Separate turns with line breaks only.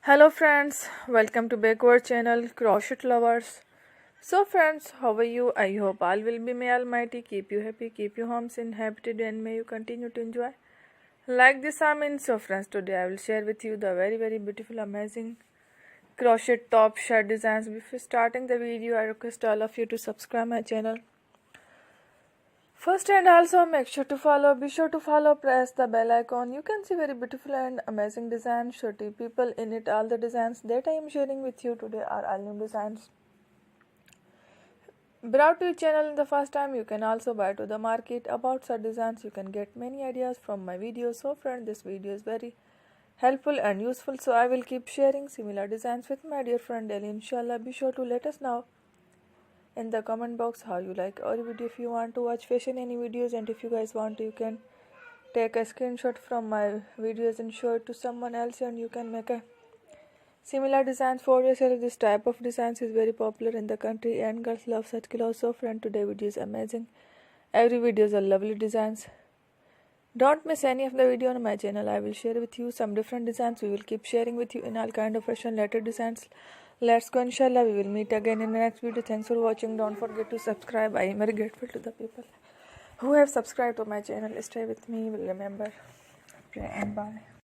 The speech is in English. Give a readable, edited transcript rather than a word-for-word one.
Hello friends, welcome to Backward channel Crochet Lovers. So friends, how are you? I hope all will be may almighty keep you happy, keep you homes inhabited and may you continue to enjoy. Like this so friends, today I will share with you the very beautiful amazing crochet top shirt designs. Before starting the video, I request all of you to subscribe my channel. First and also be sure to follow, press the bell icon. You can see very beautiful and amazing designs, 30 people in it. All the designs that I am sharing with you today are all new designs. Brought to your channel in the first time, you can also buy to the market about such designs. You can get many ideas from my videos. So friend, this video is very helpful and useful. So I will keep sharing similar designs with my dear friend daily. Inshallah, be sure to let us know in the comment box how you like our video. If you want to watch fashion any videos, and if you guys want, you can take a screenshot from my videos and show it to someone else, and you can make a similar designs for yourself. This type of designs is very popular in the country and girls love such clothes. So friend, today video is amazing. Every video is a lovely designs. Don't miss any of the video on my channel. I will share with you some different designs. We will keep sharing with you in all kind of fashion related designs. Let's go, inshallah. We will meet again in the next video. Thanks for watching. Don't forget to subscribe. I am very grateful to the people who have subscribed to my channel. Stay with me. Remember, pray and bye.